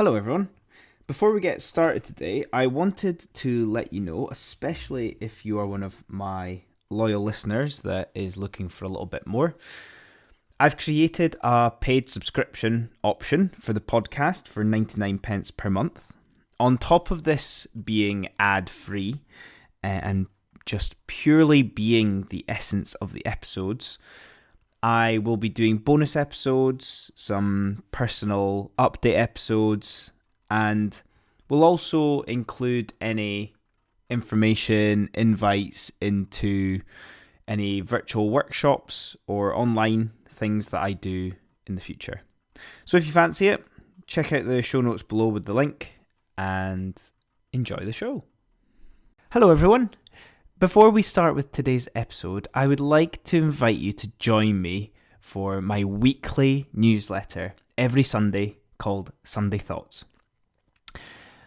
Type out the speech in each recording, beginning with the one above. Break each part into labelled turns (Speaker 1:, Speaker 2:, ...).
Speaker 1: Hello everyone. Before we get started today, I wanted to let you know, especially if you are one of my loyal listeners that is looking for a little bit more, I've created a paid subscription option for the podcast for 99 pence per month. On top of this being ad-free and just purely being the essence of the episodes, I will be doing bonus episodes, some personal update episodes, and we'll also include any information, invites into any virtual workshops or online things that I do in the future. So if you fancy it, check out the show notes below with the link and enjoy the show. Hello everyone. Before we start with today's episode, I would like to invite you to join me for my weekly newsletter every Sunday called Sunday Thoughts.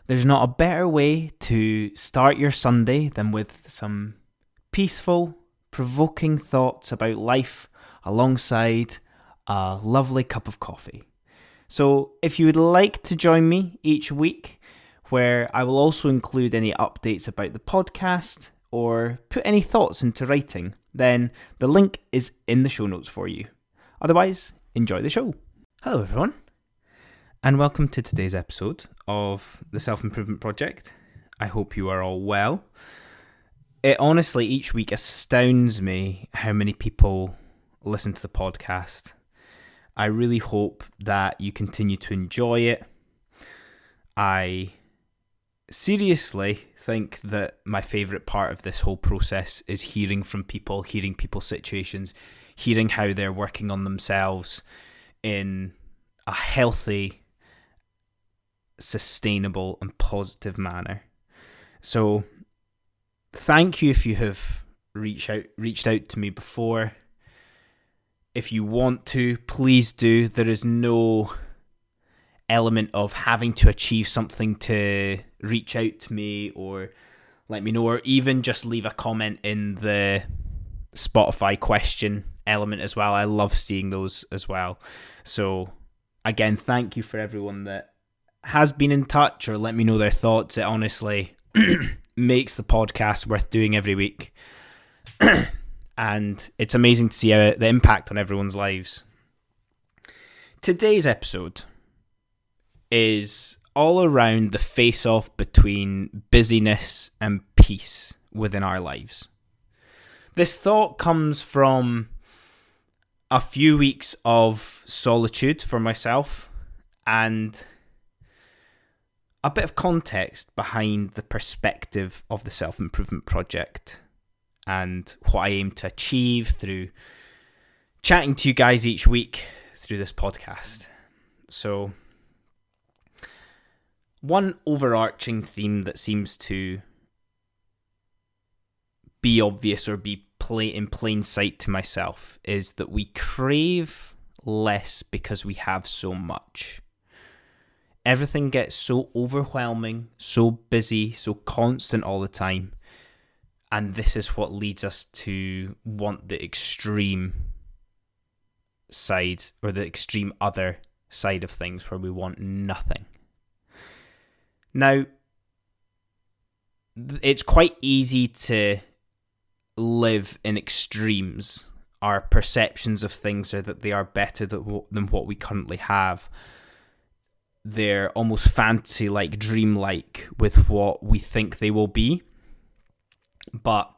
Speaker 1: There's not a better way to start your Sunday than with some peaceful, provoking thoughts about life alongside a lovely cup of coffee. So if you would like to join me each week, where I will also include any updates about the podcast, or put any thoughts into writing, then the link is in the show notes for you. Otherwise, enjoy the show. Hello everyone, and welcome to today's episode of the Self-Improvement Project. I hope you are all well. It honestly each week astounds me how many people listen to the podcast. I really hope that you continue to enjoy it. I seriously think that my favourite part of this whole process is hearing from people, hearing people's situations, hearing how they're working on themselves in a healthy, sustainable and positive manner. So thank you if you have reached out to me before. If you want to, please do. There is no element of having to achieve something to reach out to me or let me know, or even just leave a comment in the Spotify question element as well. I love seeing those as well. So again, thank you for everyone that has been in touch or let me know their thoughts. It honestly makes the podcast worth doing every week. And it's amazing to see the impact on everyone's lives. Today's episode is all around the face-off between busyness and peace within our lives. This thought comes from a few weeks of solitude for myself and a bit of context behind the perspective of the Self-Improvement Project and what I aim to achieve through chatting to you guys each week through this podcast. So one overarching theme that seems to be obvious or be in plain sight to myself is that we crave less because we have so much. Everything gets so overwhelming, so busy, so constant all the time. And this is what leads us to want the extreme side or the extreme other side of things where we want nothing. Now, it's quite easy to live in extremes. Our perceptions of things are that they are better than what we currently have. They're almost fantasy-like, dream-like with what we think they will be. But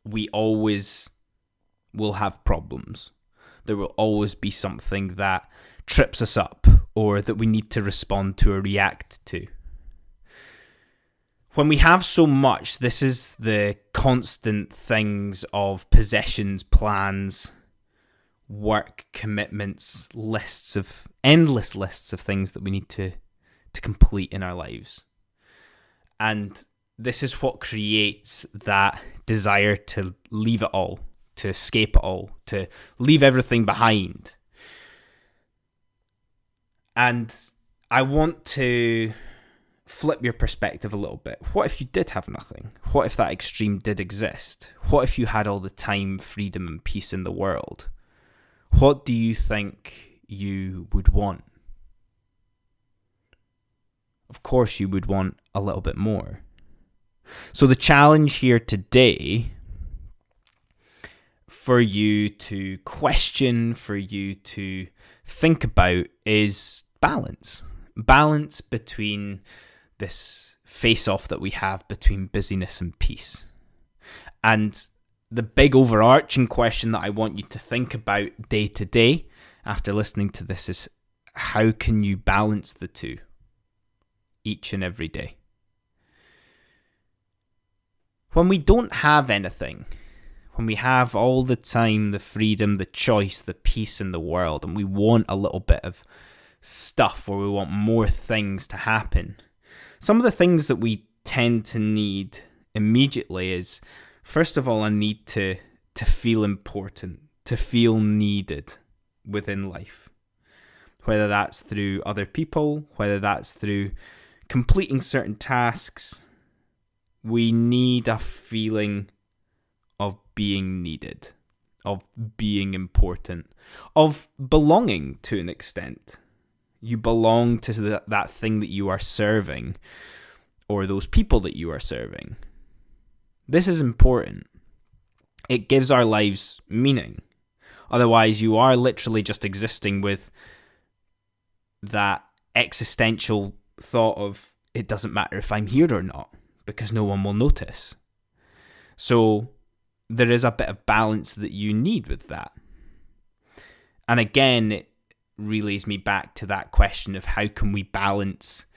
Speaker 1: we always will have problems. There will always be something that trips us up or that we need to respond to or react to. When we have so much, this is the constant things of possessions, plans, work, commitments, endless lists of things that we need to complete in our lives. And this is what creates that desire to leave it all, to escape it all, to leave everything behind. And I want to flip your perspective a little bit. What if you did have nothing? What if that extreme did exist? What if you had all the time, freedom, and peace in the world? What do you think you would want? of course you would want a little bit more. So the challenge here today for you to question, for you to think about is balance. Balance between this face-off that we have between busyness and peace. And the big overarching question that I want you to think about day to day after listening to this is, how can you balance the two each and every day? When we don't have anything, when we have all the time, the freedom, the choice, the peace in the world, and we want a little bit of stuff, or we want more things to happen, some of the things that we tend to need immediately is, first of all, a need to feel important, to feel needed within life. Whether that's through other people, whether that's through completing certain tasks, we need a feeling of being needed, of being important, of belonging to an extent. You belong to that thing that you are serving, or those people that you are serving. This is important. It gives our lives meaning. Otherwise, you are literally just existing with that existential thought of, it doesn't matter if I'm here or not, because no one will notice. So there is a bit of balance that you need with that. And again, it relays me back to that question of, how can we balance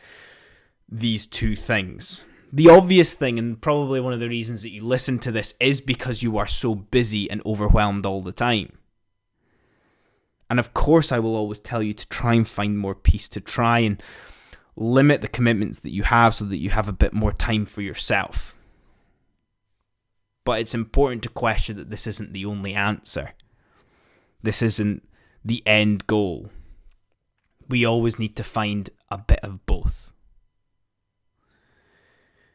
Speaker 1: these two things? The obvious thing, and probably one of the reasons that you listen to this, is because you are so busy and overwhelmed all the time. And of course, I will always tell you to try and find more peace, to try and limit the commitments that you have so that you have a bit more time for yourself. But it's important to question that this isn't the only answer. This isn't the end goal. We always need to find a bit of both.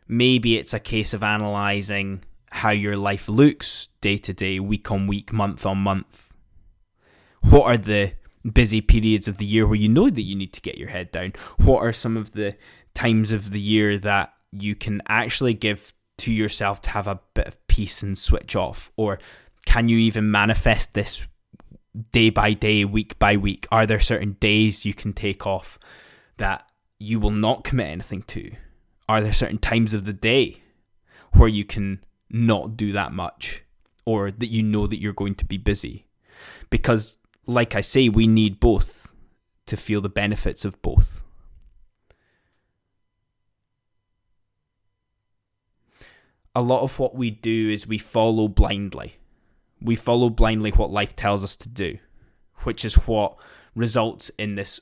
Speaker 1: Maybe it's a case of analysing how your life looks day to day, week on week, month on month. What are the busy periods of the year where you know that you need to get your head down? What are some of the times of the year that you can actually give to yourself to have a bit of peace and switch off? Or can you even manifest this day by day, week by week? Are there certain days you can take off that you will not commit anything to? Are there certain times of the day where you can not do that much, or that you know that you're going to be busy? Because, like I say, we need both to feel the benefits of both. A lot of what we do is we follow blindly. We follow blindly what life tells us to do, which is what results in this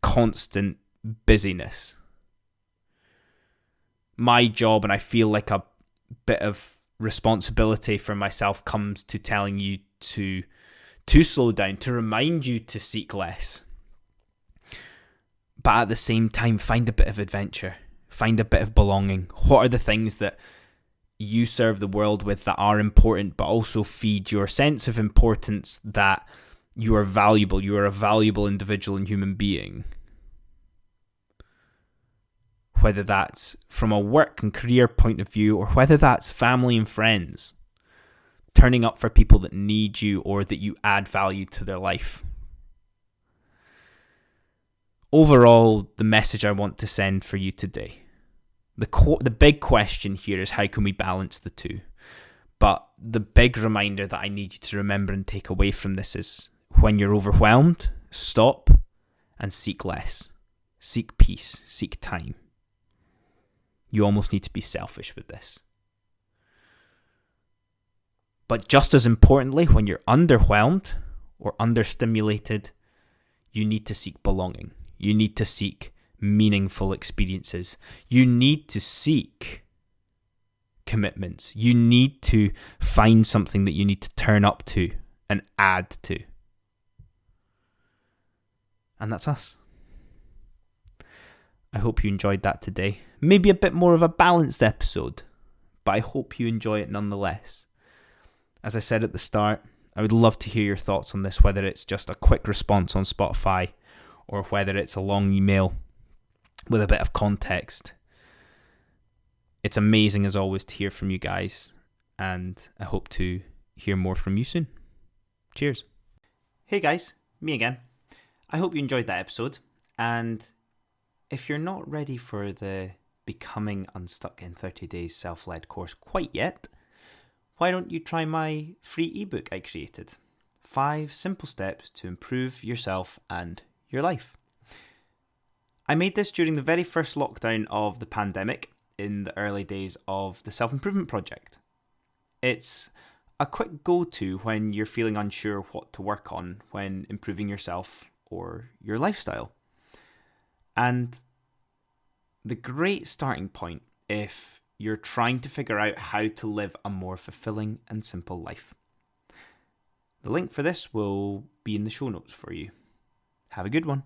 Speaker 1: constant busyness. My job, and I feel like a bit of responsibility for myself, comes to telling you to slow down, to remind you to seek less. But at the same time, find a bit of adventure, find a bit of belonging. What are the things that you serve the world with that are important, but also feed your sense of importance, that you are valuable, you are a valuable individual and human being? Whether that's from a work and career point of view, or whether that's family and friends, turning up for people that need you or that you add value to their life. Overall, the message I want to send for you today, the big question here is, how can we balance the two? But the big reminder that I need you to remember and take away from this is, when you're overwhelmed, stop and seek less. Seek peace, seek time. You almost need to be selfish with this. But just as importantly, when you're underwhelmed or understimulated, you need to seek belonging. You need to seek meaningful experiences. You need to seek commitments. You need to find something that you need to turn up to and add to. And that's us. I hope you enjoyed that today. Maybe a bit more of a balanced episode, but I hope you enjoy it nonetheless. As I said at the start, I would love to hear your thoughts on this, whether it's just a quick response on Spotify, or whether it's a long email, with a bit of context. It's amazing as always to hear from you guys, and I hope to hear more from you soon. Cheers. Hey guys, me again. I hope you enjoyed that episode, and if you're not ready for the Becoming Unstuck in 30 Days self-led course quite yet, why don't you try my free ebook I created? 5 simple steps to improve yourself and your life. I made this during the very first lockdown of the pandemic, in the early days of the self-improvement project. It's a quick go-to when you're feeling unsure what to work on when improving yourself or your lifestyle. And the great starting point if you're trying to figure out how to live a more fulfilling and simple life. The link for this will be in the show notes for you. Have a good one.